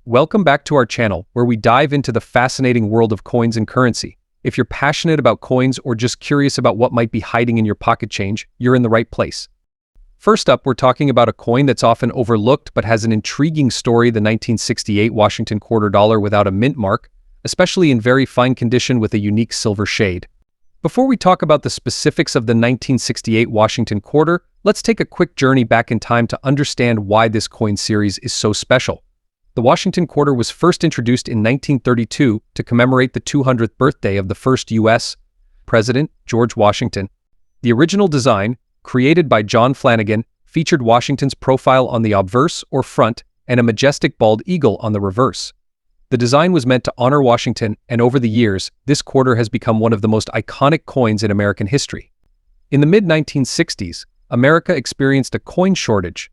Welcome back to our channel, where we dive into the fascinating world of coins and currency. If you're passionate about coins or just curious about what might be hiding in your pocket change, you're in the right place. First up, we're talking about a coin that's often overlooked but has an intriguing story: the 1968 Washington quarter dollar without a mint mark, especially in very fine condition with a unique silver shade. Before we talk about the specifics of the 1968 Washington quarter, let's take a quick journey back in time to understand why this coin series is so special. The Washington quarter was first introduced in 1932 to commemorate the 200th birthday of the first U.S. President, George Washington. The original design, created by John Flanagan, featured Washington's profile on the obverse or front and a majestic bald eagle on the reverse. The design was meant to honor Washington, and over the years, this quarter has become one of the most iconic coins in American history. In the mid-1960s, America experienced a coin shortage.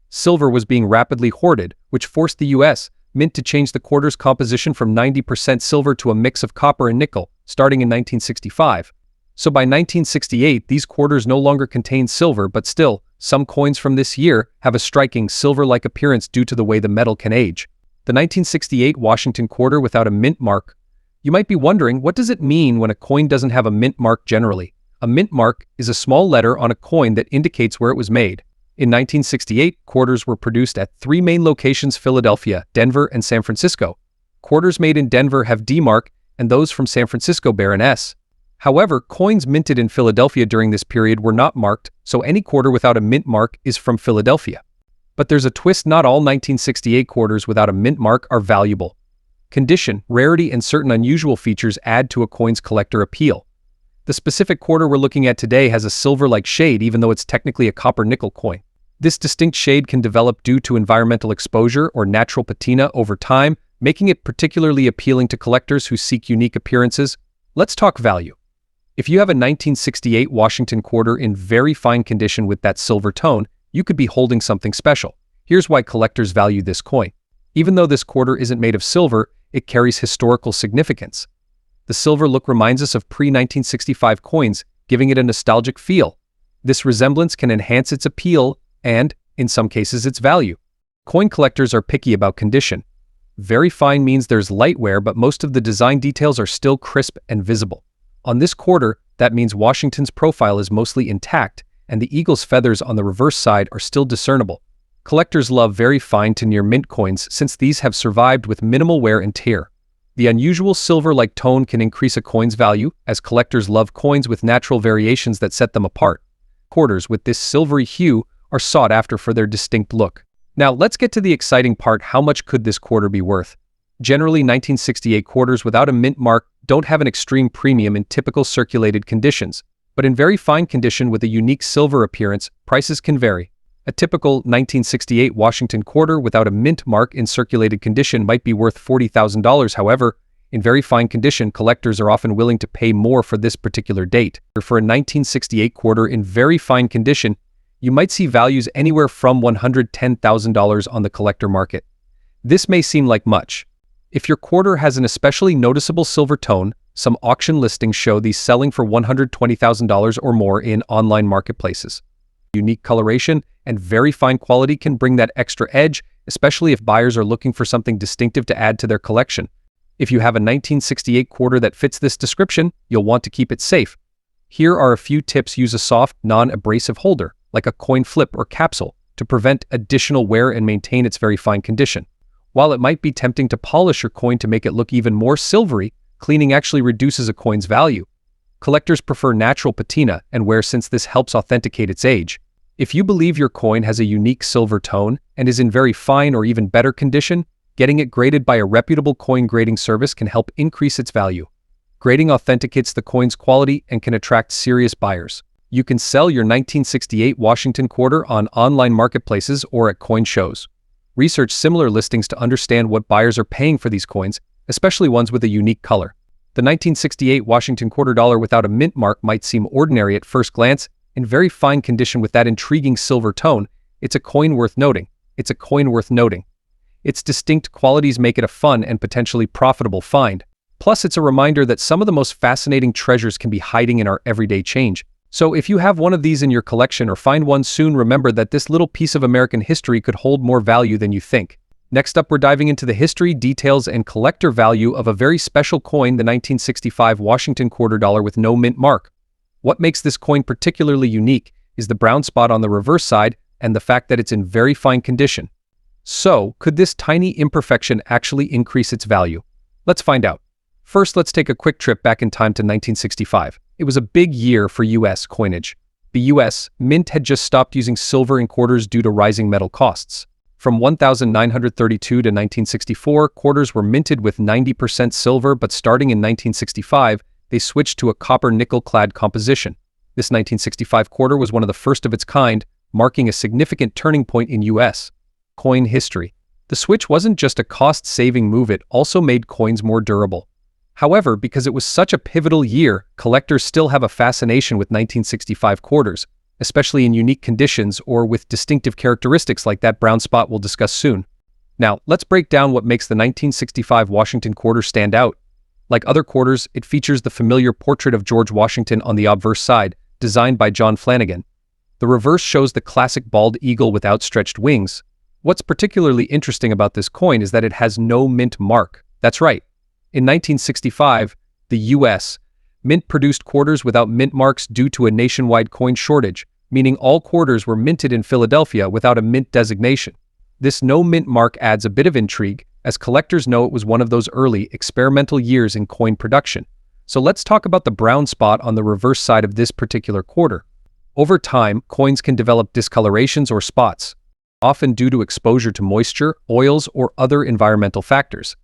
Silver was being rapidly hoarded, which forced the U.S. Mint to change the quarter's composition from 90% silver to a mix of copper and nickel, starting in 1965. So by 1968, these quarters no longer contain silver, but still, some coins from this year have a striking silver-like appearance due to the way the metal can age. The 1968 Washington quarter without a mint mark. You might be wondering, what does it mean when a coin doesn't have a mint mark generally? A mint mark is a small letter on a coin that indicates where it was made. In 1968, quarters were produced at three main locations: Philadelphia, Denver, and San Francisco. Quarters made in Denver have D mark, and those from San Francisco bear an S. However, coins minted in Philadelphia during this period were not marked, so any quarter without a mint mark is from Philadelphia. But there's a twist: not all 1968 quarters without a mint mark are valuable. Condition, rarity, and certain unusual features add to a coin's collector appeal. The specific quarter we're looking at today has a silver-like shade, even though it's technically a copper-nickel coin. This distinct shade can develop due to environmental exposure or natural patina over time, making it particularly appealing to collectors who seek unique appearances. Let's talk value. If you have a 1968 Washington quarter in very fine condition with that silver tone, you could be holding something special. Here's why collectors value this coin. Even though this quarter isn't made of silver, it carries historical significance. The silver look reminds us of pre-1965 coins, giving it a nostalgic feel. This resemblance can enhance its appeal and, in some cases, its value. Coin collectors are picky about condition. Very fine means there's light wear, but most of the design details are still crisp and visible. On this quarter, that means Washington's profile is mostly intact, and the eagle's feathers on the reverse side are still discernible. Collectors love very fine to near mint coins since these have survived with minimal wear and tear. The unusual silver-like tone can increase a coin's value, as collectors love coins with natural variations that set them apart. Quarters with this silvery hue are sought after for their distinct look. Now, let's get to the exciting part: how much could this quarter be worth? Generally, 1968 quarters without a mint mark don't have an extreme premium in typical circulated conditions, but in very fine condition with a unique silver appearance, prices can vary. A typical 1968 Washington quarter without a mint mark in circulated condition might be worth $40,000. However, in very fine condition, collectors are often willing to pay more for this particular date. For a 1968 quarter in very fine condition, you might see values anywhere from $110,000 on the collector market. This may seem like much. If your quarter has an especially noticeable silver tone, some auction listings show these selling for $120,000 or more in online marketplaces. Unique coloration and very fine quality can bring that extra edge, especially if buyers are looking for something distinctive to add to their collection. If you have a 1968 quarter that fits this description, you'll want to keep it safe. Here are a few tips: use a soft, non-abrasive holder, like a coin flip or capsule, to prevent additional wear and maintain its very fine condition. While it might be tempting to polish your coin to make it look even more silvery, cleaning actually reduces a coin's value. Collectors prefer natural patina and wear since this helps authenticate its age. If you believe your coin has a unique silver tone and is in very fine or even better condition, getting it graded by a reputable coin grading service can help increase its value. Grading authenticates the coin's quality and can attract serious buyers. You can sell your 1968 Washington quarter on online marketplaces or at coin shows. Research similar listings to understand what buyers are paying for these coins, especially ones with a unique color. The 1968 Washington quarter dollar without a mint mark might seem ordinary at first glance. In very fine condition with that intriguing silver tone, it's a coin worth noting. Its distinct qualities make it a fun and potentially profitable find. Plus, it's a reminder that some of the most fascinating treasures can be hiding in our everyday change. So if you have one of these in your collection or find one soon, remember that this little piece of American history could hold more value than you think. Next up, we're diving into the history, details, and collector value of a very special coin, the 1965 Washington quarter dollar with no mint mark. What makes this coin particularly unique is the brown spot on the reverse side and the fact that it's in very fine condition. So, could this tiny imperfection actually increase its value? Let's find out. First, let's take a quick trip back in time to 1965. It was a big year for US coinage. The US Mint had just stopped using silver in quarters due to rising metal costs. From 1932 to 1964, quarters were minted with 90% silver, but starting in 1965, they switched to a copper-nickel-clad composition. This 1965 quarter was one of the first of its kind, marking a significant turning point in US coin history. The switch wasn't just a cost-saving move, it also made coins more durable. However, because it was such a pivotal year, collectors still have a fascination with 1965 quarters, especially in unique conditions or with distinctive characteristics like that brown spot we'll discuss soon. Now, let's break down what makes the 1965 Washington quarter stand out. Like other quarters, it features the familiar portrait of George Washington on the obverse side, designed by John Flanagan. The reverse shows the classic bald eagle with outstretched wings. What's particularly interesting about this coin is that it has no mint mark. That's right. In 1965, the US Mint produced quarters without mint marks due to a nationwide coin shortage, meaning all quarters were minted in Philadelphia without a mint designation. This no mint mark adds a bit of intrigue, as collectors know it was one of those early, experimental years in coin production. So let's talk about the brown spot on the reverse side of this particular quarter. Over time, coins can develop discolorations or spots, often due to exposure to moisture, oils, or other environmental factors.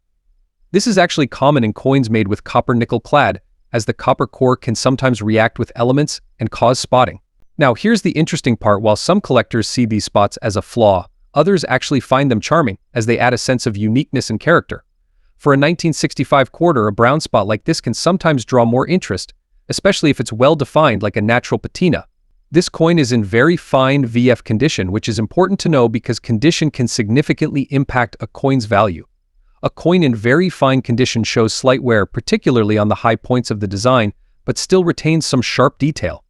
This is actually common in coins made with copper-nickel clad, as the copper core can sometimes react with elements and cause spotting. Now, here's the interesting part. While some collectors see these spots as a flaw, others actually find them charming, as they add a sense of uniqueness and character. For a 1965 quarter, a brown spot like this can sometimes draw more interest, especially if it's well-defined like a natural patina. This coin is in very fine VF condition, which is important to know because condition can significantly impact a coin's value. A coin in very fine condition shows slight wear, particularly on the high points of the design, but still retains some sharp detail.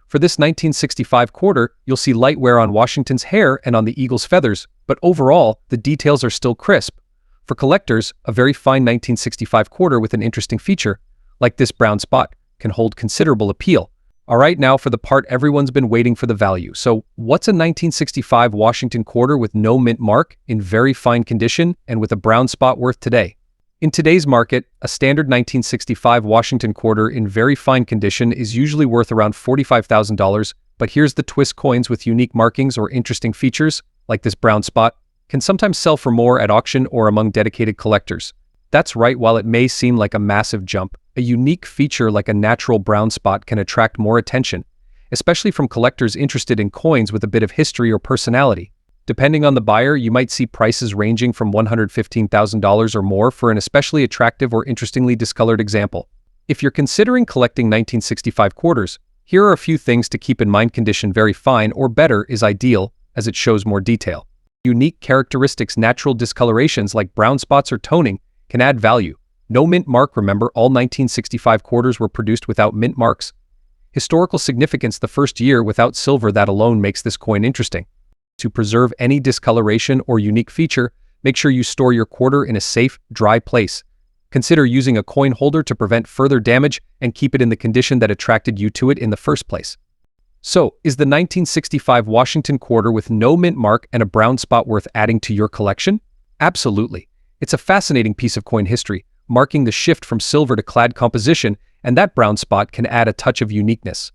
For this 1965 quarter, you'll see light wear on Washington's hair and on the eagle's feathers, but overall, the details are still crisp. For collectors, a very fine 1965 quarter with an interesting feature, like this brown spot, can hold considerable appeal. Alright, now for the part everyone's been waiting for, the value. So, what's a 1965 Washington quarter with no mint mark, in very fine condition, and with a brown spot worth today? In today's market, a standard 1965 Washington quarter in very fine condition is usually worth around $45,000, but here's the twist: coins with unique markings or interesting features, like this brown spot, can sometimes sell for more at auction or among dedicated collectors. That's right, while it may seem like a massive jump, a unique feature like a natural brown spot can attract more attention, especially from collectors interested in coins with a bit of history or personality. Depending on the buyer, you might see prices ranging from $115,000 or more for an especially attractive or interestingly discolored example. If you're considering collecting 1965 quarters, here are a few things to keep in mind. Condition very fine or better is ideal, as it shows more detail. Unique characteristics: natural discolorations like brown spots or toning can add value. No mint mark: remember, all 1965 quarters were produced without mint marks. Historical significance: the first year without silver, that alone makes this coin interesting. To preserve any discoloration or unique feature, make sure you store your quarter in a safe, dry place. Consider using a coin holder to prevent further damage and keep it in the condition that attracted you to it in the first place. So, is the 1965 Washington quarter with no mint mark and a brown spot worth adding to your collection? Absolutely. It's a fascinating piece of coin history, marking the shift from silver to clad composition, and that brown spot can add a touch of uniqueness.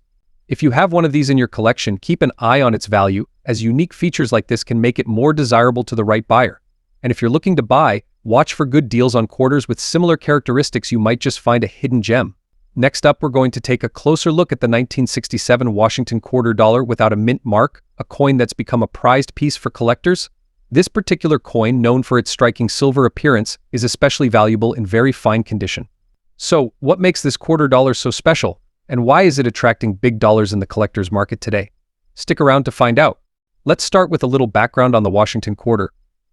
If you have one of these in your collection, keep an eye on its value, as unique features like this can make it more desirable to the right buyer. And if you're looking to buy, watch for good deals on quarters with similar characteristics. You might just find a hidden gem. Next up, we're going to take a closer look at the 1967 Washington quarter dollar without a mint mark, a coin that's become a prized piece for collectors. This particular coin, known for its striking silver appearance, is especially valuable in very fine condition. So, what makes this quarter dollar so special, and why is it attracting big dollars in the collector's market today? Stick around to find out. Let's start with a little background on the Washington quarter.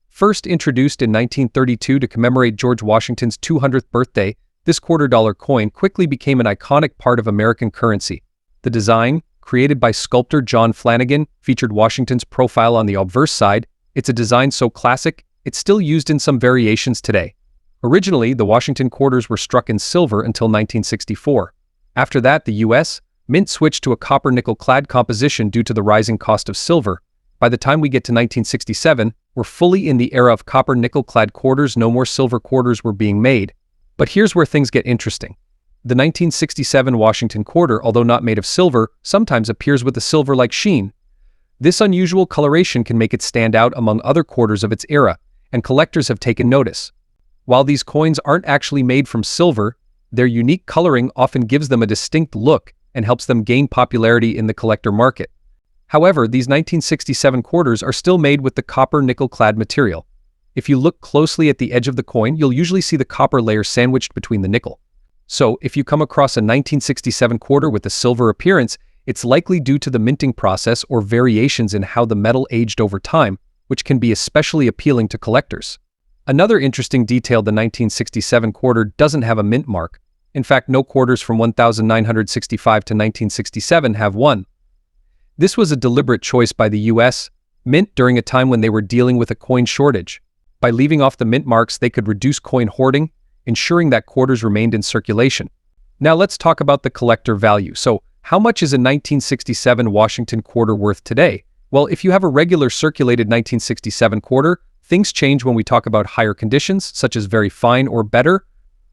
First introduced in 1932 to commemorate George Washington's 200th birthday, this quarter dollar coin quickly became an iconic part of American currency. The design, created by sculptor John Flanagan, featured Washington's profile on the obverse side. It's a design so classic, it's still used in some variations today. Originally, the Washington quarters were struck in silver until 1964. After that, the U.S. Mint switched to a copper-nickel-clad composition due to the rising cost of silver. By the time we get to 1967, we're fully in the era of copper-nickel-clad quarters. No more silver quarters were being made. But here's where things get interesting. The 1967 Washington quarter, although not made of silver, sometimes appears with a silver-like sheen. This unusual coloration can make it stand out among other quarters of its era, and collectors have taken notice. While these coins aren't actually made from silver, their unique coloring often gives them a distinct look and helps them gain popularity in the collector market. However, these 1967 quarters are still made with the copper-nickel-clad material. If you look closely at the edge of the coin, you'll usually see the copper layer sandwiched between the nickel. So, if you come across a 1967 quarter with a silver appearance, it's likely due to the minting process or variations in how the metal aged over time, which can be especially appealing to collectors. Another interesting detail: the 1967 quarter doesn't have a mint mark. In fact, no quarters from 1965 to 1967 have one. This was a deliberate choice by the U.S. Mint during a time when they were dealing with a coin shortage. By leaving off the mint marks, they could reduce coin hoarding, ensuring that quarters remained in circulation. Now let's talk about the collector value. So, how much is a 1967 Washington quarter worth today? Well, if you have a regular circulated 1967 quarter, things change when we talk about higher conditions, such as very fine or better.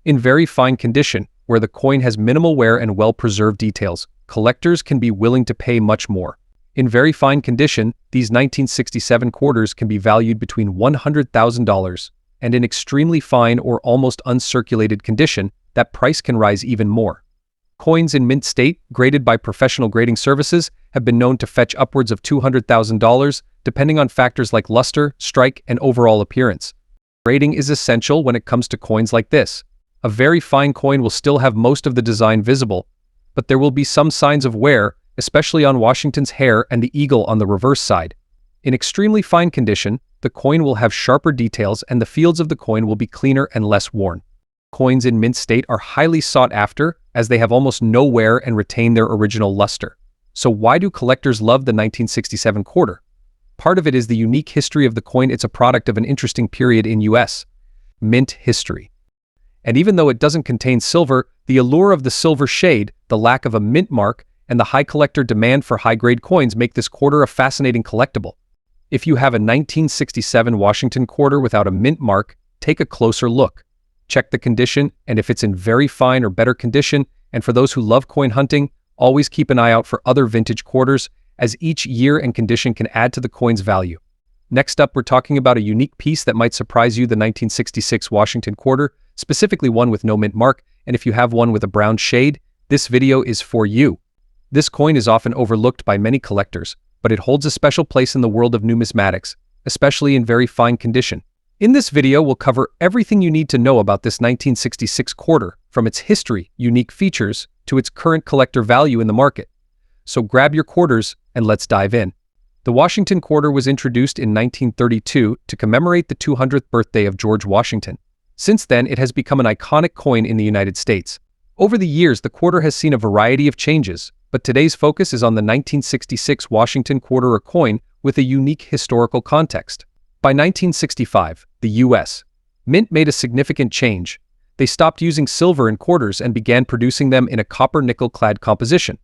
In very fine condition, where the coin has minimal wear and well-preserved details, collectors can be willing to pay much more. In very fine condition, these 1967 quarters can be valued between $100,000, and in extremely fine or almost uncirculated condition, that price can rise even more. Coins in mint state, graded by professional grading services, have been known to fetch upwards of $200,000, depending on factors like luster, strike, and overall appearance. Grading is essential when it comes to coins like this. A very fine coin will still have most of the design visible, but there will be some signs of wear, especially on Washington's hair and the eagle on the reverse side. In extremely fine condition, the coin will have sharper details and the fields of the coin will be cleaner and less worn. Coins in mint state are highly sought after, as they have almost no wear and retain their original luster. So why do collectors love the 1967 quarter? Part of it is the unique history of the coin. It's a product of an interesting period in U.S. mint history. And even though it doesn't contain silver, the allure of the silver shade, the lack of a mint mark, and the high collector demand for high-grade coins make this quarter a fascinating collectible. If you have a 1967 Washington quarter without a mint mark, take a closer look. Check the condition, and if it's in very fine or better condition, and for those who love coin hunting, always keep an eye out for other vintage quarters, as each year and condition can add to the coin's value. Next up, we're talking about a unique piece that might surprise you: the 1966 Washington quarter, specifically one with no mint mark, and if you have one with a brown shade, this video is for you. This coin is often overlooked by many collectors, but it holds a special place in the world of numismatics, especially in very fine condition. In this video, we'll cover everything you need to know about this 1966 quarter, from its history, unique features, to its current collector value in the market. So grab your quarters and let's dive in. The Washington quarter was introduced in 1932 to commemorate the 200th birthday of George Washington. Since then, it has become an iconic coin in the United States. Over the years, the quarter has seen a variety of changes, but today's focus is on the 1966 Washington quarter, a coin with a unique historical context. By 1965, the U.S. Mint made a significant change. They stopped using silver in quarters and began producing them in a copper-nickel-clad composition.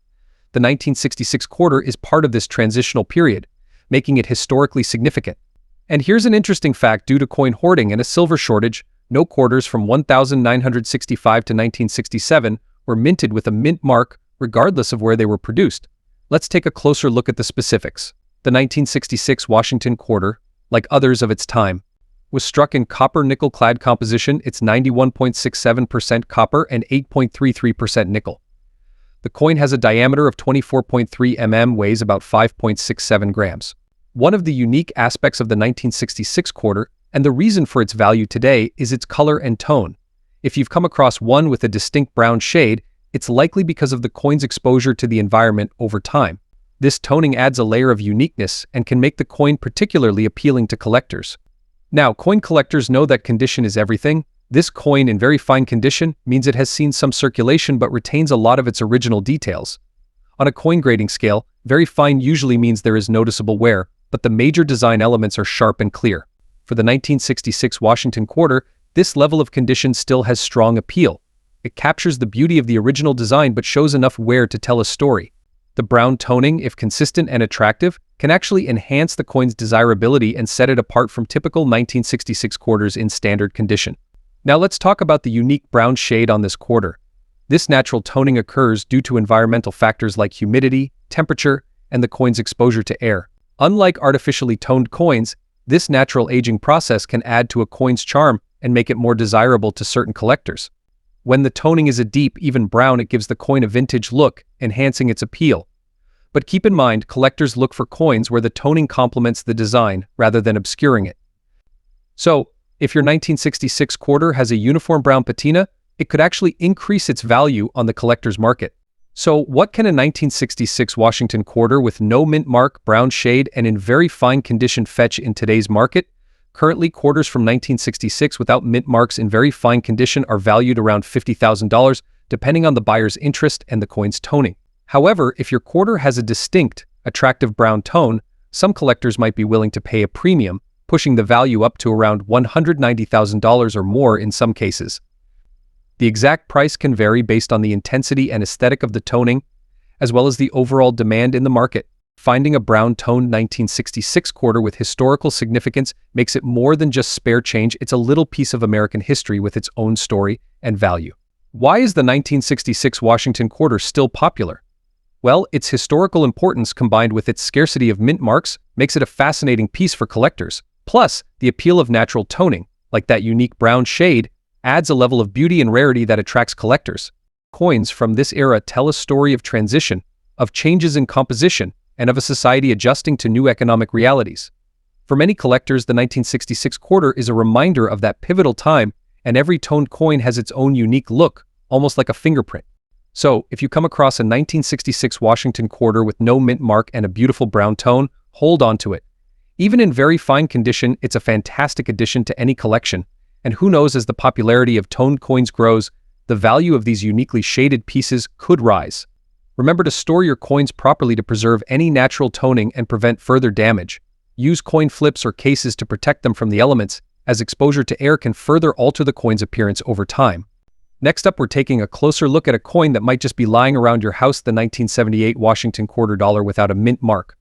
The 1966 quarter is part of this transitional period, making it historically significant. And here's an interesting fact: due to coin hoarding and a silver shortage, no quarters from 1965 to 1967 were minted with a mint mark, regardless of where they were produced. Let's take a closer look at the specifics. The 1966 Washington quarter, like others of its time, was struck in copper-nickel-clad composition. It's 91.67% copper and 8.33% nickel. The coin has a diameter of 24.3 mm, weighs about 5.67 grams. One of the unique aspects of the 1966 quarter, and the reason for its value today, is its color and tone. If you've come across one with a distinct brown shade, it's likely because of the coin's exposure to the environment over time. This toning adds a layer of uniqueness and can make the coin particularly appealing to collectors. Now, coin collectors know that condition is everything. This coin in very fine condition means it has seen some circulation but retains a lot of its original details. On a coin grading scale, very fine usually means there is noticeable wear, but the major design elements are sharp and clear. For the 1966 Washington quarter, this level of condition still has strong appeal. It captures the beauty of the original design but shows enough wear to tell a story. The brown toning, if consistent and attractive, can actually enhance the coin's desirability and set it apart from typical 1966 quarters in standard condition. Now let's talk about the unique brown shade on this quarter. This natural toning occurs due to environmental factors like humidity, temperature, and the coin's exposure to air. Unlike artificially toned coins, this natural aging process can add to a coin's charm and make it more desirable to certain collectors. When the toning is a deep, even brown, it gives the coin a vintage look, enhancing its appeal. But keep in mind, collectors look for coins where the toning complements the design rather than obscuring it. So, if your 1966 quarter has a uniform brown patina, it could actually increase its value on the collector's market. So, what can a 1966 Washington quarter with no mint mark, brown shade, and in very fine condition fetch in today's market? Currently, quarters from 1966 without mint marks in very fine condition are valued around $50,000, depending on the buyer's interest and the coin's toning. However, if your quarter has a distinct, attractive brown tone, some collectors might be willing to pay a premium, pushing the value up to around $190,000 or more in some cases. The exact price can vary based on the intensity and aesthetic of the toning, as well as the overall demand in the market. Finding a brown-toned 1966 quarter with historical significance makes it more than just spare change. It's a little piece of American history with its own story and value. Why is the 1966 Washington quarter still popular? Well, its historical importance combined with its scarcity of mint marks makes it a fascinating piece for collectors. Plus, the appeal of natural toning, like that unique brown shade, adds a level of beauty and rarity that attracts collectors. Coins from this era tell a story of transition, of changes in composition, and of a society adjusting to new economic realities. For many collectors, the 1966 quarter is a reminder of that pivotal time, and every toned coin has its own unique look, almost like a fingerprint. So, if you come across a 1966 Washington quarter with no mint mark and a beautiful brown tone, hold on to it. Even in very fine condition, it's a fantastic addition to any collection, and who knows, as the popularity of toned coins grows, the value of these uniquely shaded pieces could rise. Remember to store your coins properly to preserve any natural toning and prevent further damage. Use coin flips or cases to protect them from the elements, as exposure to air can further alter the coin's appearance over time. Next up, we're taking a closer look at a coin that might just be lying around your house, the 1978 Washington quarter dollar without a mint mark.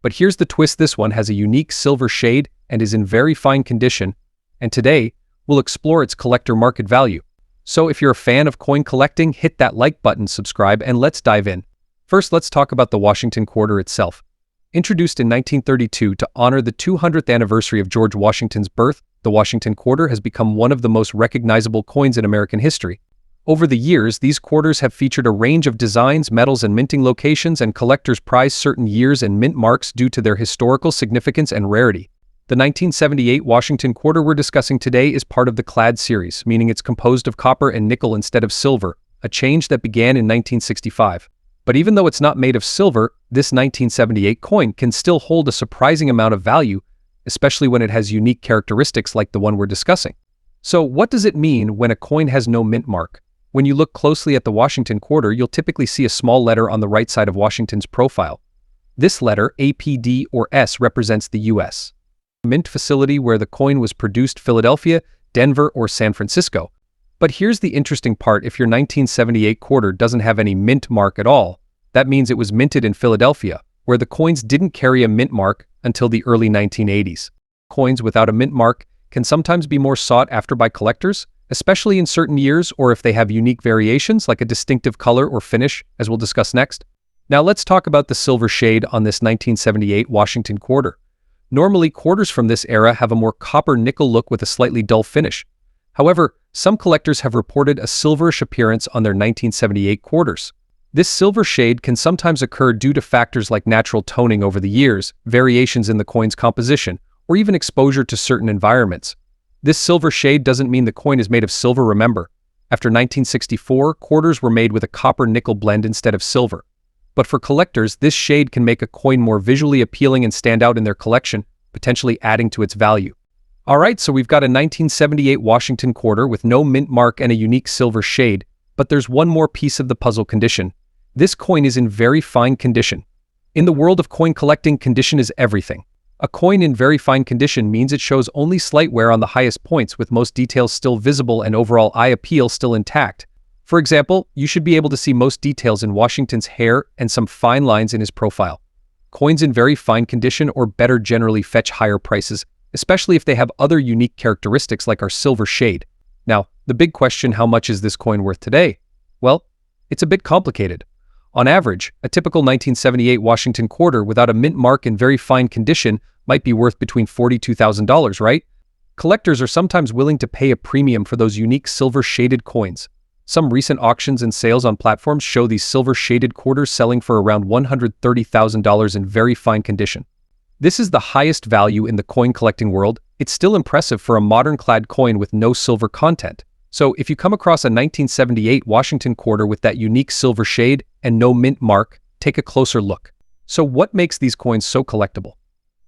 But here's the twist: this one has a unique silver shade and is in very fine condition, and today, we'll explore its collector market value. So if you're a fan of coin collecting, hit that like button, subscribe, and let's dive in. First, let's talk about the Washington quarter itself. Introduced in 1932 to honor the 200th anniversary of George Washington's birth, the Washington quarter has become one of the most recognizable coins in American history. Over the years, these quarters have featured a range of designs, metals, and minting locations, and collectors prize certain years and mint marks due to their historical significance and rarity. The 1978 Washington quarter we're discussing today is part of the clad series, meaning it's composed of copper and nickel instead of silver, a change that began in 1965. But even though it's not made of silver, this 1978 coin can still hold a surprising amount of value, especially when it has unique characteristics like the one we're discussing. So what does it mean when a coin has no mint mark? When you look closely at the Washington quarter, you'll typically see a small letter on the right side of Washington's profile. This letter, APD or S, represents the U.S. mint facility where the coin was produced: Philadelphia, Denver, or San Francisco. But here's the interesting part: if your 1978 quarter doesn't have any mint mark at all, that means it was minted in Philadelphia, where the coins didn't carry a mint mark until the early 1980s. Coins without a mint mark can sometimes be more sought after by collectors, especially in certain years or if they have unique variations like a distinctive color or finish, as we'll discuss next. Now let's talk about the silver shade on this 1978 Washington quarter. Normally, quarters from this era have a more copper-nickel look with a slightly dull finish. However, some collectors have reported a silverish appearance on their 1978 quarters. This silver shade can sometimes occur due to factors like natural toning over the years, variations in the coin's composition, or even exposure to certain environments. This silver shade doesn't mean the coin is made of silver. Remember, after 1964, quarters were made with a copper-nickel blend instead of silver. But for collectors, this shade can make a coin more visually appealing and stand out in their collection, potentially adding to its value. Alright, so we've got a 1978 Washington quarter with no mint mark and a unique silver shade, but there's one more piece of the puzzle: condition. This coin is in very fine condition. In the world of coin collecting, condition is everything. A coin in very fine condition means it shows only slight wear on the highest points, with most details still visible and overall eye appeal still intact. For example, you should be able to see most details in Washington's hair and some fine lines in his profile. Coins in very fine condition or better generally fetch higher prices, especially if they have other unique characteristics like our silver shade. Now, the big question, how much is this coin worth today? Well, it's a bit complicated. On average, a typical 1978 Washington quarter without a mint mark in very fine condition might be worth between $42,000, right? Collectors are sometimes willing to pay a premium for those unique silver-shaded coins. Some recent auctions and sales on platforms show these silver-shaded quarters selling for around $130,000 in very fine condition. This is the highest value in the coin collecting world. It's still impressive for a modern-clad coin with no silver content. So if you come across a 1978 Washington quarter with that unique silver shade and no mint mark, take a closer look. So what makes these coins so collectible?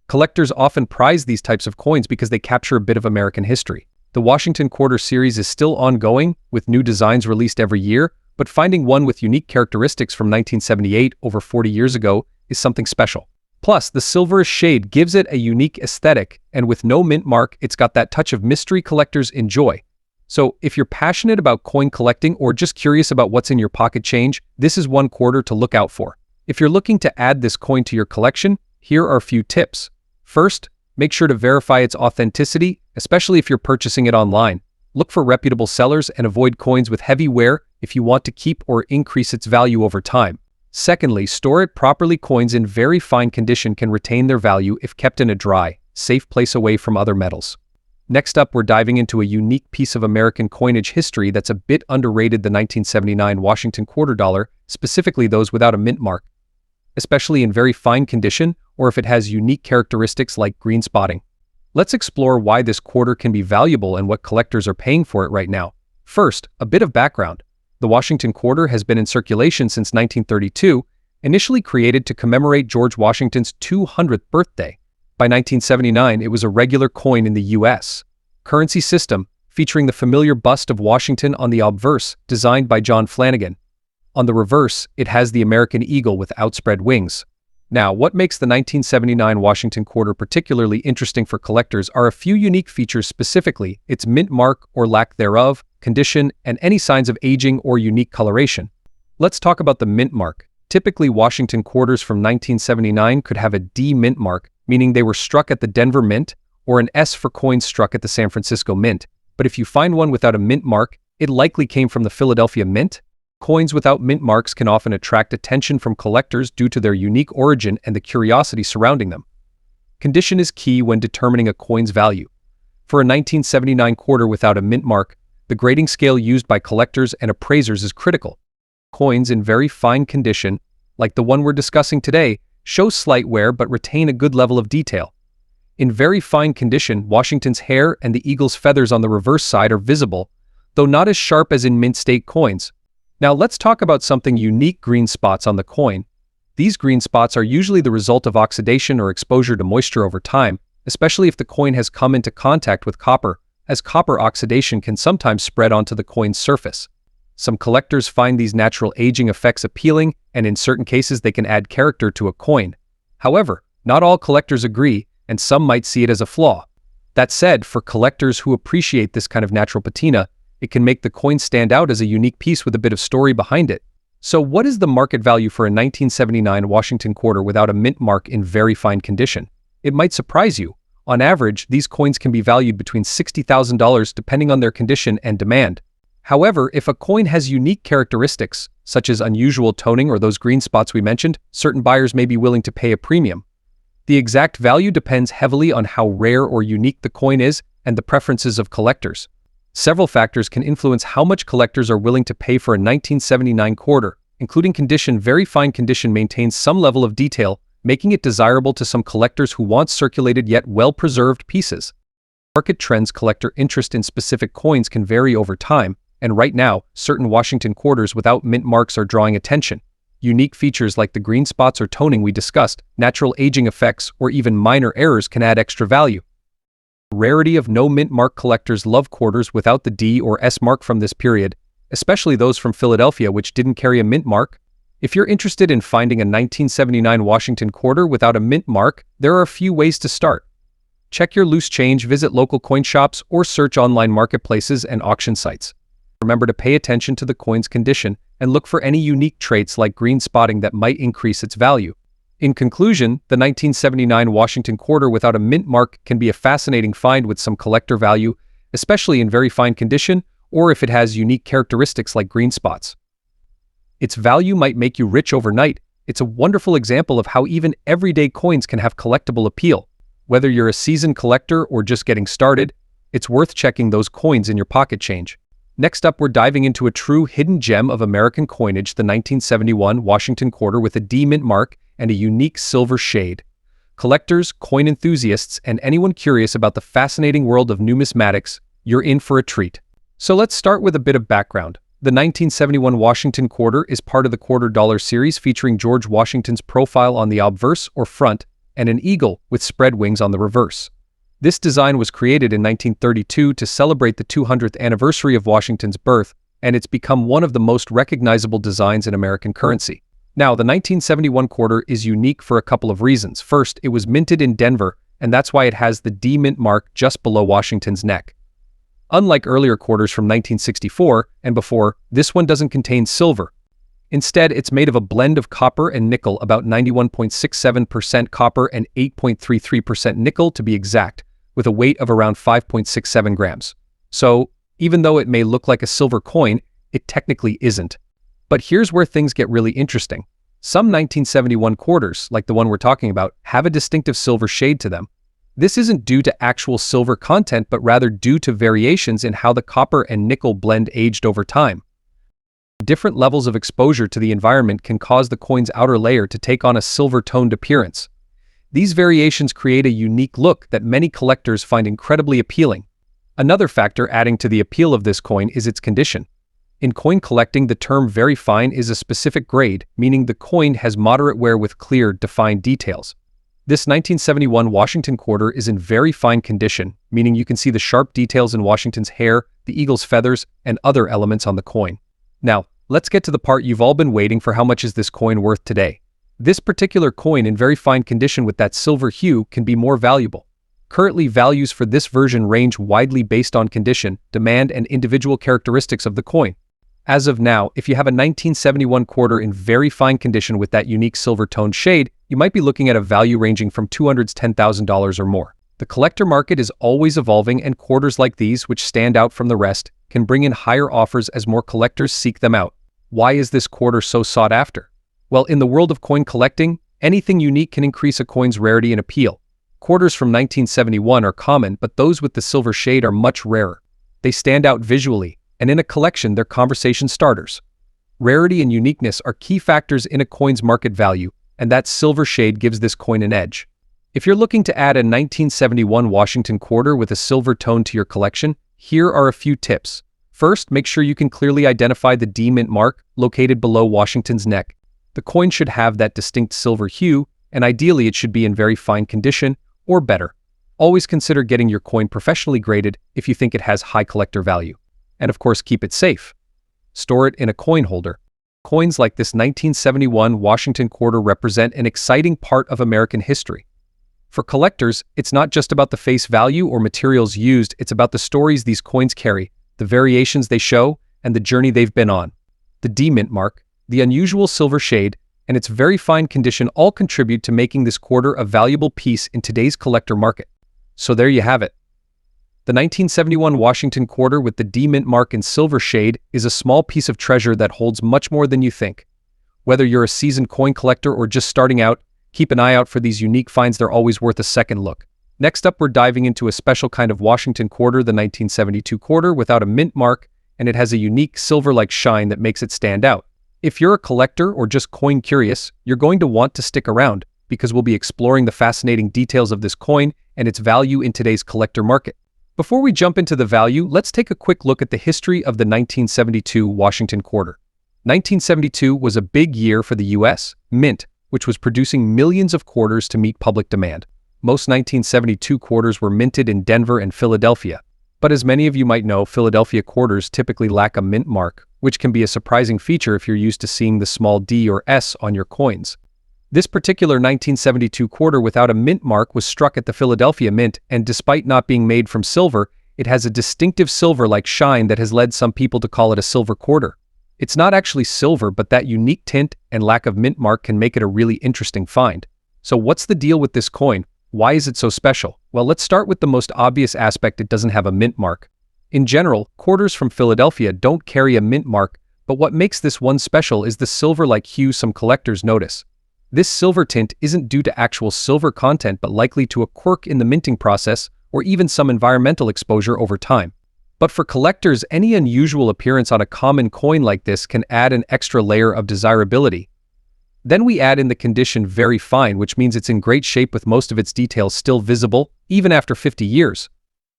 Collectors often prize these types of coins because they capture a bit of American history. The Washington Quarter series is still ongoing, with new designs released every year, but finding one with unique characteristics from 1978, over 40 years ago, is something special. Plus, the silverish shade gives it a unique aesthetic, and with no mint mark, it's got that touch of mystery collectors enjoy. So, if you're passionate about coin collecting or just curious about what's in your pocket change, this is one quarter to look out for. If you're looking to add this coin to your collection, here are a few tips. First, make sure to verify its authenticity, especially if you're purchasing it online. Look for reputable sellers and avoid coins with heavy wear if you want to keep or increase its value over time. Secondly, store it properly. Coins in very fine condition can retain their value if kept in a dry, safe place away from other metals. Next up, we're diving into a unique piece of American coinage history that's a bit underrated: the 1979 Washington quarter dollar, specifically those without a mint mark, especially in very fine condition or if it has unique characteristics like green spotting. Let's explore why this quarter can be valuable and what collectors are paying for it right now. First, a bit of background. The Washington quarter has been in circulation since 1932, initially created to commemorate George Washington's 200th birthday. By 1979, it was a regular coin in the U.S. currency system, featuring the familiar bust of Washington on the obverse, designed by John Flanagan. On the reverse, it has the American eagle with outspread wings. Now, what makes the 1979 Washington quarter particularly interesting for collectors are a few unique features, specifically its mint mark or lack thereof, condition, and any signs of aging or unique coloration. Let's talk about the mint mark. Typically, Washington quarters from 1979 could have a D mint mark, meaning they were struck at the Denver Mint, or an S for coins struck at the San Francisco Mint. But if you find one without a mint mark, it likely came from the Philadelphia Mint. Coins without mint marks can often attract attention from collectors due to their unique origin and the curiosity surrounding them. Condition is key when determining a coin's value. For a 1979 quarter without a mint mark, the grading scale used by collectors and appraisers is critical. Coins in very fine condition, like the one we're discussing today, show slight wear but retain a good level of detail. In very fine condition, Washington's hair and the eagle's feathers on the reverse side are visible, though not as sharp as in mint state coins. Now let's talk about something unique: green spots on the coin. These green spots are usually the result of oxidation or exposure to moisture over time, especially if the coin has come into contact with copper, as copper oxidation can sometimes spread onto the coin's surface. Some collectors find these natural aging effects appealing, and in certain cases they can add character to a coin. However, not all collectors agree, and some might see it as a flaw. That said, for collectors who appreciate this kind of natural patina, it can make the coin stand out as a unique piece with a bit of story behind it. So what is the market value for a 1979 Washington quarter without a mint mark in very fine condition? It might surprise you. On average, these coins can be valued between $60,000 depending on their condition and demand. However, if a coin has unique characteristics, such as unusual toning or those green spots we mentioned, certain buyers may be willing to pay a premium. The exact value depends heavily on how rare or unique the coin is and the preferences of collectors. Several factors can influence how much collectors are willing to pay for a 1979 quarter, including condition. Very fine condition maintains some level of detail, making it desirable to some collectors who want circulated yet well-preserved pieces. Market trends. Collector interest in specific coins can vary over time, and right now, certain Washington quarters without mint marks are drawing attention. Unique features like the green spots or toning we discussed, natural aging effects, or even minor errors can add extra value. Rarity of no mint mark. Collectors love quarters without the D or S mark from this period, especially those from Philadelphia which didn't carry a mint mark. If you're interested in finding a 1979 Washington quarter without a mint mark, there are a few ways to start. Check your loose change, visit local coin shops, or search online marketplaces and auction sites. Remember to pay attention to the coin's condition and look for any unique traits like green spotting that might increase its value. In conclusion, the 1979 Washington quarter without a mint mark can be a fascinating find with some collector value, especially in very fine condition or if it has unique characteristics like green spots. Its value might make you rich overnight. It's a wonderful example of how even everyday coins can have collectible appeal. Whether you're a seasoned collector or just getting started, it's worth checking those coins in your pocket change. Next up, we're diving into a true hidden gem of American coinage, the 1971 Washington quarter with a D mint mark and a unique silver shade. Collectors, coin enthusiasts, and anyone curious about the fascinating world of numismatics, you're in for a treat. So let's start with a bit of background. The 1971 Washington quarter is part of the quarter dollar series featuring George Washington's profile on the obverse or front and an eagle with spread wings on the reverse. This design was created in 1932 to celebrate the 200th anniversary of Washington's birth, and it's become one of the most recognizable designs in American currency. Now, the 1971 quarter is unique for a couple of reasons. First, it was minted in Denver, and that's why it has the D mint mark just below Washington's neck. Unlike earlier quarters from 1964 and before, this one doesn't contain silver. Instead, it's made of a blend of copper and nickel, about 91.67% copper and 8.33% nickel to be exact, with a weight of around 5.67 grams. So, even though it may look like a silver coin, it technically isn't. But here's where things get really interesting. Some 1971 quarters, like the one we're talking about, have a distinctive silver shade to them. This isn't due to actual silver content, but rather due to variations in how the copper and nickel blend aged over time. Different levels of exposure to the environment can cause the coin's outer layer to take on a silver-toned appearance. These variations create a unique look that many collectors find incredibly appealing. Another factor adding to the appeal of this coin is its condition. In coin collecting, the term very fine is a specific grade, meaning the coin has moderate wear with clear, defined details. This 1971 Washington quarter is in very fine condition, meaning you can see the sharp details in Washington's hair, the eagle's feathers, and other elements on the coin. Now, let's get to the part you've all been waiting for. How much is this coin worth today? This particular coin in very fine condition with that silver hue can be more valuable. Currently, values for this version range widely based on condition, demand, and individual characteristics of the coin. As of now, if you have a 1971 quarter in very fine condition with that unique silver-toned shade, you might be looking at a value ranging from $200 to $10,000 or more. The collector market is always evolving, and quarters like these, which stand out from the rest, can bring in higher offers as more collectors seek them out. Why is this quarter so sought after? Well, in the world of coin collecting, anything unique can increase a coin's rarity and appeal. Quarters from 1971 are common, but those with the silver shade are much rarer. They stand out visually, and in a collection, they're conversation starters. Rarity and uniqueness are key factors in a coin's market value, and that silver shade gives this coin an edge. If you're looking to add a 1971 Washington quarter with a silver tone to your collection, here are a few tips. First, make sure you can clearly identify the D mint mark located below Washington's neck. The coin should have that distinct silver hue, and ideally it should be in very fine condition or better. Always consider getting your coin professionally graded if you think it has high collector value. And of course, keep it safe. Store it in a coin holder. Coins like this 1971 Washington quarter represent an exciting part of American history. For collectors, it's not just about the face value or materials used, it's about the stories these coins carry, the variations they show, and the journey they've been on. The D mint mark, the unusual silver shade, and its very fine condition all contribute to making this quarter a valuable piece in today's collector market. So there you have it. The 1971 Washington quarter with the D mint mark and silver shade is a small piece of treasure that holds much more than you think. Whether you're a seasoned coin collector or just starting out, keep an eye out for these unique finds. They're always worth a second look. Next up, we're diving into a special kind of Washington quarter, the 1972 quarter without a mint mark, and it has a unique silver-like shine that makes it stand out. If you're a collector or just coin curious, you're going to want to stick around because we'll be exploring the fascinating details of this coin and its value in today's collector market. Before we jump into the value, let's take a quick look at the history of the 1972 Washington quarter. 1972 was a big year for the U.S. Mint, which was producing millions of quarters to meet public demand. Most 1972 quarters were minted in Denver and Philadelphia. But as many of you might know, Philadelphia quarters typically lack a mint mark, which can be a surprising feature if you're used to seeing the small D or S on your coins. This particular 1972 quarter without a mint mark was struck at the Philadelphia Mint, and despite not being made from silver, it has a distinctive silver-like shine that has led some people to call it a silver quarter. It's not actually silver, but that unique tint and lack of mint mark can make it a really interesting find. So what's the deal with this coin? Why is it so special? Well, let's start with the most obvious aspect: it doesn't have a mint mark. In general, quarters from Philadelphia don't carry a mint mark, but what makes this one special is the silver-like hue some collectors notice. This silver tint isn't due to actual silver content, but likely to a quirk in the minting process or even some environmental exposure over time. But for collectors, any unusual appearance on a common coin like this can add an extra layer of desirability. Then we add in the condition very fine, which means it's in great shape with most of its details still visible, even after 50 years.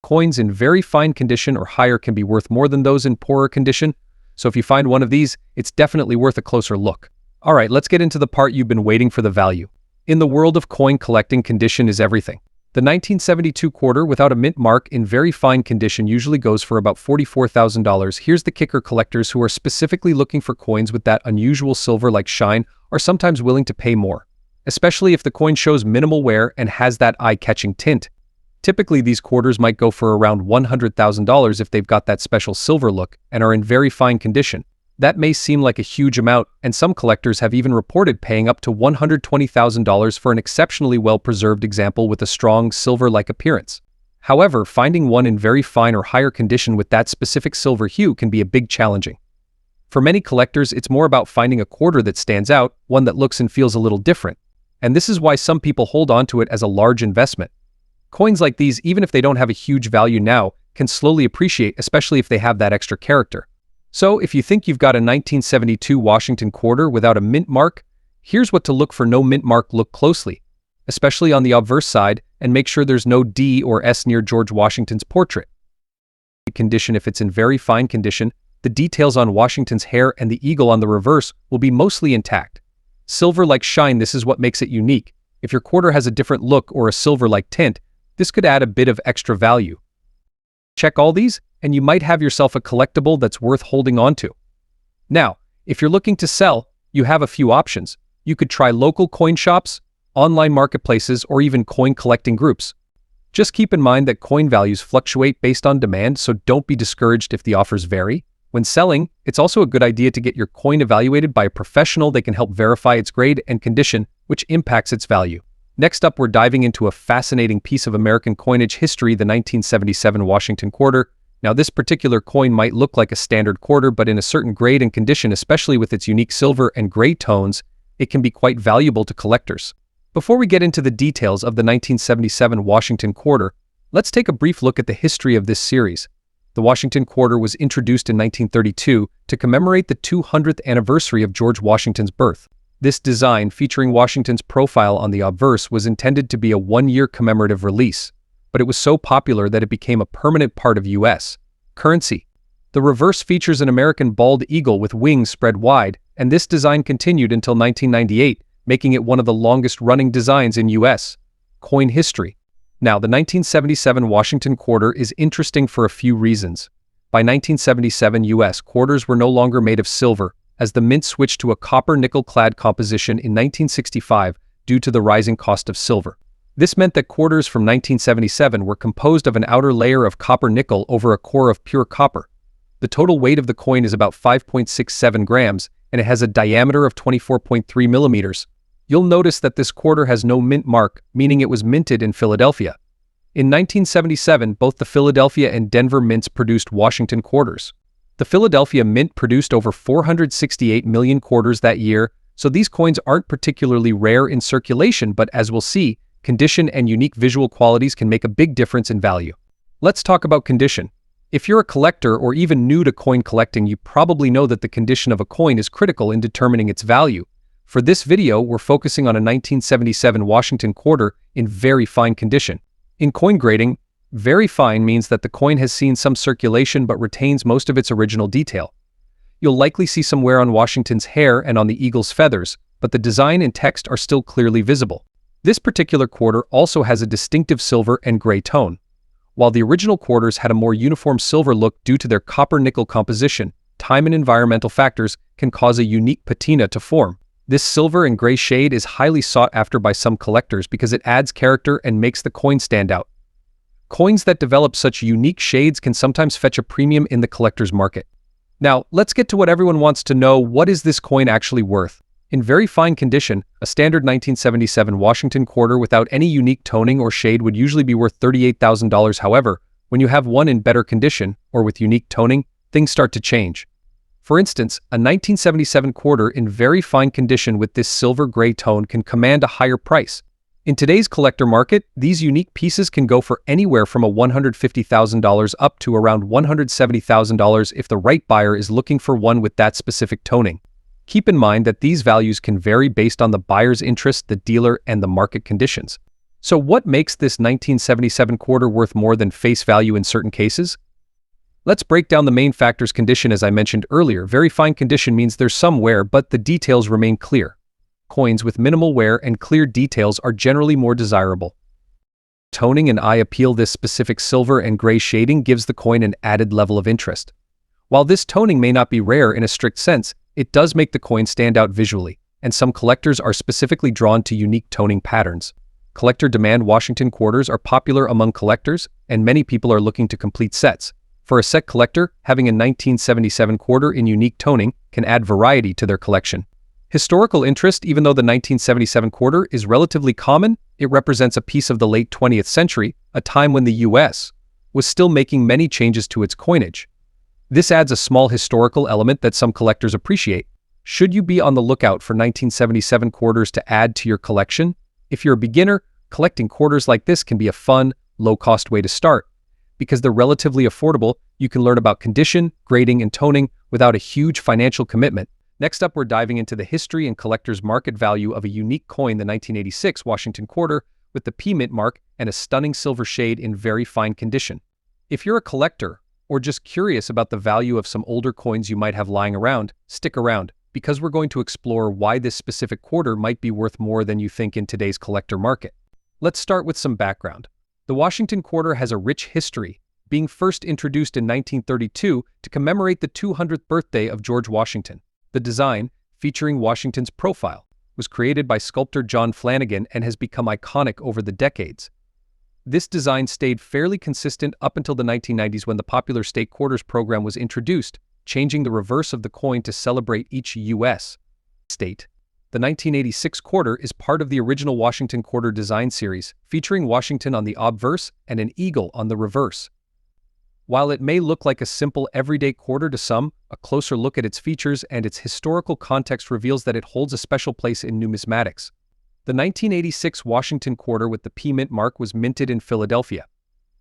Coins in very fine condition or higher can be worth more than those in poorer condition, so if you find one of these, it's definitely worth a closer look. Alright, let's get into the part you've been waiting for: the value. In the world of coin collecting, condition is everything. The 1972 quarter without a mint mark in very fine condition usually goes for about $44,000. Here's the kicker: collectors who are specifically looking for coins with that unusual silver-like shine are sometimes willing to pay more, especially if the coin shows minimal wear and has that eye-catching tint. Typically, these quarters might go for around $100,000 if they've got that special silver look and are in very fine condition. That may seem like a huge amount, and some collectors have even reported paying up to $120,000 for an exceptionally well-preserved example with a strong silver-like appearance. However, finding one in very fine or higher condition with that specific silver hue can be a bit challenging. For many collectors, it's more about finding a quarter that stands out, one that looks and feels a little different. And this is why some people hold on to it as a large investment. Coins like these, even if they don't have a huge value now, can slowly appreciate, especially if they have that extra character. So, if you think you've got a 1972 Washington quarter without a mint mark, here's what to look for: no mint mark. Look closely, especially on the obverse side, and make sure there's no D or S near George Washington's portrait. Condition: if it's in very fine condition, the details on Washington's hair and the eagle on the reverse will be mostly intact. Silver-like shine: this is what makes it unique. If your quarter has a different look or a silver-like tint, this could add a bit of extra value. Check all these, and you might have yourself a collectible that's worth holding on to. Now, if you're looking to sell, you have a few options. You could try local coin shops, online marketplaces, or even coin collecting groups. Just keep in mind that coin values fluctuate based on demand, so don't be discouraged if the offers vary. When selling, it's also a good idea to get your coin evaluated by a professional. They can help verify its grade and condition, which impacts its value. Next up, we're diving into a fascinating piece of American coinage history: the 1977 Washington quarter. Now, this particular coin might look like a standard quarter, but in a certain grade and condition, especially with its unique silver and gray tones, it can be quite valuable to collectors. Before we get into the details of the 1977 Washington quarter, let's take a brief look at the history of this series. The Washington quarter was introduced in 1932 to commemorate the 200th anniversary of George Washington's birth. This design, featuring Washington's profile on the obverse, was intended to be a one-year commemorative release, but it was so popular that it became a permanent part of U.S. currency. The reverse features an American bald eagle with wings spread wide, and this design continued until 1998, making it one of the longest-running designs in U.S. coin history. Now, the 1977 Washington quarter is interesting for a few reasons. By 1977, U.S. quarters were no longer made of silver, as the mint switched to a copper-nickel-clad composition in 1965 due to the rising cost of silver. This meant that quarters from 1977 were composed of an outer layer of copper-nickel over a core of pure copper. The total weight of the coin is about 5.67 grams, and it has a diameter of 24.3 millimeters. You'll notice that this quarter has no mint mark, meaning it was minted in Philadelphia. In 1977, both the Philadelphia and Denver mints produced Washington quarters. The Philadelphia Mint produced over 468 million quarters that year, so these coins aren't particularly rare in circulation, but as we'll see, condition and unique visual qualities can make a big difference in value. Let's talk about condition. If you're a collector or even new to coin collecting, you probably know that the condition of a coin is critical in determining its value. For this video, we're focusing on a 1977 Washington quarter in very fine condition. In coin grading, very fine means that the coin has seen some circulation but retains most of its original detail. You'll likely see some wear on Washington's hair and on the eagle's feathers, but the design and text are still clearly visible. This particular quarter also has a distinctive silver and gray tone. While the original quarters had a more uniform silver look due to their copper-nickel composition, time and environmental factors can cause a unique patina to form. This silver and gray shade is highly sought after by some collectors because it adds character and makes the coin stand out. Coins that develop such unique shades can sometimes fetch a premium in the collector's market. Now, let's get to what everyone wants to know: what is this coin actually worth? In very fine condition, a standard 1977 Washington quarter without any unique toning or shade would usually be worth $38,000. However, when you have one in better condition, or with unique toning, things start to change. For instance, a 1977 quarter in very fine condition with this silver-gray tone can command a higher price. In today's collector market, these unique pieces can go for anywhere from $150,000 up to around $170,000 if the right buyer is looking for one with that specific toning. Keep in mind that these values can vary based on the buyer's interest, the dealer, and the market conditions. So what makes this 1977 quarter worth more than face value in certain cases? Let's break down the main factors. Condition. As I mentioned earlier, very fine condition means there's some wear, but the details remain clear. Coins with minimal wear and clear details are generally more desirable. Toning and eye appeal. This specific silver and gray shading gives the coin an added level of interest. While this toning may not be rare in a strict sense, it does make the coin stand out visually, and some collectors are specifically drawn to unique toning patterns. Collector demand. Washington quarters are popular among collectors, and many people are looking to complete sets. For a set collector, having a 1977 quarter in unique toning can add variety to their collection. Historical interest. Even though the 1977 quarter is relatively common, it represents a piece of the late 20th century, a time when the U.S. was still making many changes to its coinage. This adds a small historical element that some collectors appreciate. Should you be on the lookout for 1977 quarters to add to your collection? If you're a beginner, collecting quarters like this can be a fun, low-cost way to start. Because they're relatively affordable, you can learn about condition, grading, and toning without a huge financial commitment. Next up, we're diving into the history and collector's market value of a unique coin, the 1986 Washington quarter, with the P mint mark and a stunning silver shade in very fine condition. If you're a collector, or just curious about the value of some older coins you might have lying around, stick around, because we're going to explore why this specific quarter might be worth more than you think in today's collector market. Let's start with some background. The Washington quarter has a rich history, being first introduced in 1932 to commemorate the 200th birthday of George Washington. The design, featuring Washington's profile, was created by sculptor John Flanagan and has become iconic over the decades. This design stayed fairly consistent up until the 1990s when the popular state quarters program was introduced, changing the reverse of the coin to celebrate each U.S. state. The 1986 quarter is part of the original Washington quarter design series, featuring Washington on the obverse and an eagle on the reverse. While it may look like a simple everyday quarter to some, a closer look at its features and its historical context reveals that it holds a special place in numismatics. The 1986 Washington quarter with the P mint mark was minted in Philadelphia.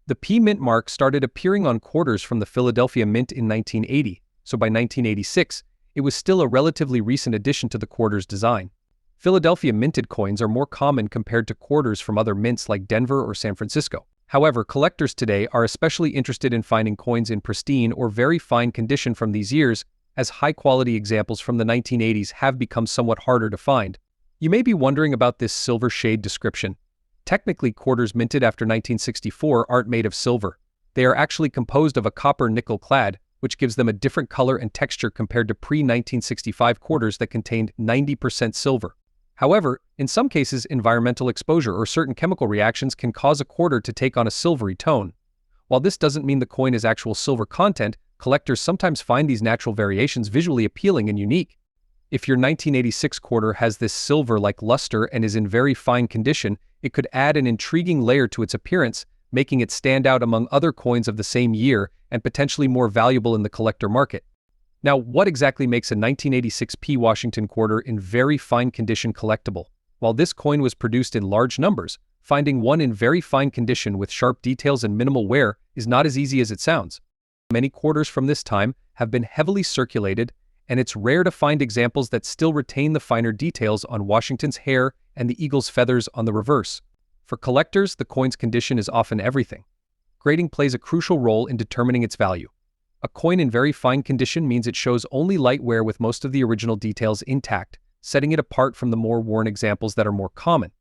The P mint mark started appearing on quarters from the Philadelphia Mint in 1980, so by 1986, it was still a relatively recent addition to the quarter's design. Philadelphia minted coins are more common compared to quarters from other mints like Denver or San Francisco. However, collectors today are especially interested in finding coins in pristine or very fine condition from these years, as high-quality examples from the 1980s have become somewhat harder to find. You may be wondering about this silver shade description. Technically, quarters minted after 1964 aren't made of silver. They are actually composed of a copper-nickel clad, which gives them a different color and texture compared to pre-1965 quarters that contained 90% silver. However, in some cases, environmental exposure or certain chemical reactions can cause a quarter to take on a silvery tone. While this doesn't mean the coin is actual silver content, collectors sometimes find these natural variations visually appealing and unique. If your 1986 quarter has this silver-like luster and is in very fine condition, it could add an intriguing layer to its appearance, making it stand out among other coins of the same year and potentially more valuable in the collector market. Now, what exactly makes a 1986 P Washington quarter in very fine condition collectible? While this coin was produced in large numbers, finding one in very fine condition with sharp details and minimal wear is not as easy as it sounds. Many quarters from this time have been heavily circulated, and it's rare to find examples that still retain the finer details on Washington's hair and the eagle's feathers on the reverse. For collectors, the coin's condition is often everything. Grading plays a crucial role in determining its value. A coin in very fine condition means it shows only light wear with most of the original details intact, setting it apart from the more worn examples that are more common.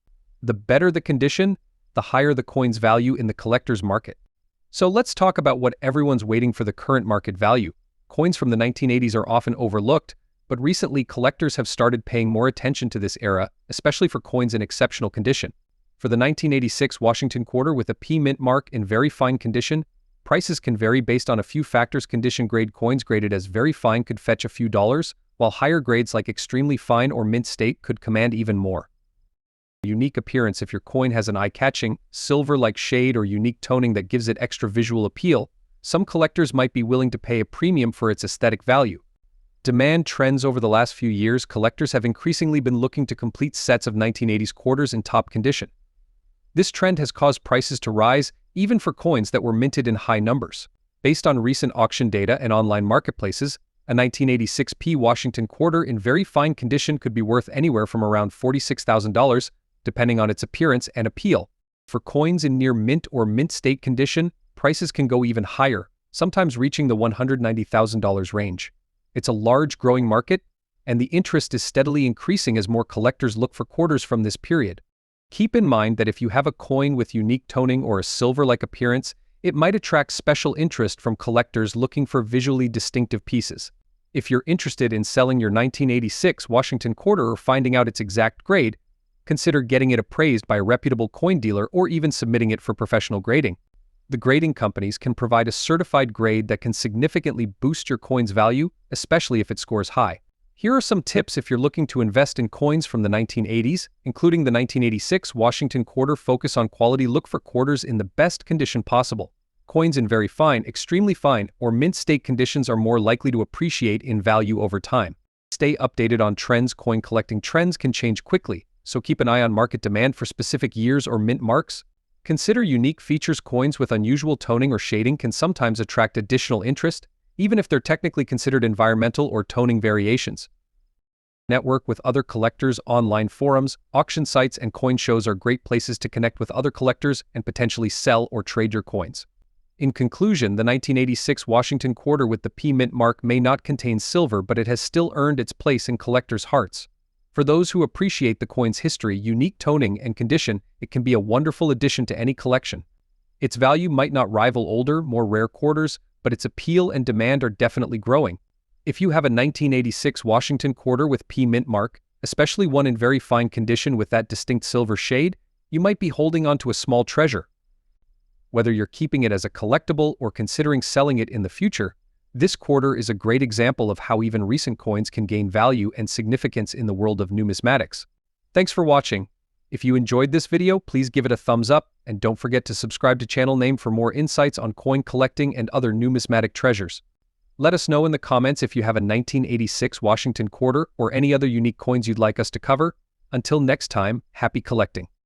The better the condition, the higher the coin's value in the collector's market. So let's talk about what everyone's waiting for: the current market value. Coins from the 1980s are often overlooked, but recently collectors have started paying more attention to this era, especially for coins in exceptional condition. For the 1986 Washington quarter with a P mint mark in very fine condition, prices can vary based on a few factors. Condition-grade coins graded as very fine could fetch a few dollars, while higher grades like extremely fine or mint state could command even more. Unique appearance: if your coin has an eye-catching, silver-like shade or unique toning that gives it extra visual appeal, some collectors might be willing to pay a premium for its aesthetic value. Demand trends: over the last few years, collectors have increasingly been looking to complete sets of 1980s quarters in top condition. This trend has caused prices to rise, even for coins that were minted in high numbers. Based on recent auction data and online marketplaces, a 1986 P Washington quarter in very fine condition could be worth anywhere from around $46,000, depending on its appearance and appeal. For coins in near mint or mint state condition, prices can go even higher, sometimes reaching the $190,000 range. It's a large growing market, and the interest is steadily increasing as more collectors look for quarters from this period. Keep in mind that if you have a coin with unique toning or a silver-like appearance, it might attract special interest from collectors looking for visually distinctive pieces. If you're interested in selling your 1986 Washington quarter or finding out its exact grade, consider getting it appraised by a reputable coin dealer or even submitting it for professional grading. The grading companies can provide a certified grade that can significantly boost your coin's value, especially if it scores high. Here are some tips if you're looking to invest in coins from the 1980s, including the 1986 Washington quarter. Focus on quality. Look for quarters in the best condition possible. Coins in very fine, extremely fine, or mint state conditions are more likely to appreciate in value over time. Stay updated on trends. Coin collecting trends can change quickly, so keep an eye on market demand for specific years or mint marks. Consider unique features. Coins with unusual toning or shading can sometimes attract additional interest, even if they're technically considered environmental or toning variations. Network with other collectors. Online forums, auction sites, and coin shows are great places to connect with other collectors and potentially sell or trade your coins. In conclusion, the 1986 Washington quarter with the P mint mark may not contain silver, but it has still earned its place in collectors' hearts. For those who appreciate the coin's history, unique toning, and condition, it can be a wonderful addition to any collection. Its value might not rival older, more rare quarters, but its appeal and demand are definitely growing. If you have a 1986 Washington quarter with P mint mark, especially one in very fine condition with that distinct silver shade, you might be holding on to a small treasure. Whether you're keeping it as a collectible or considering selling it in the future, this quarter is a great example of how even recent coins can gain value and significance in the world of numismatics. Thanks for watching. If you enjoyed this video, please give it a thumbs up, and don't forget to subscribe to channel name for more insights on coin collecting and other numismatic treasures. Let us know in the comments if you have a 1986 Washington quarter or any other unique coins you'd like us to cover. Until next time, happy collecting.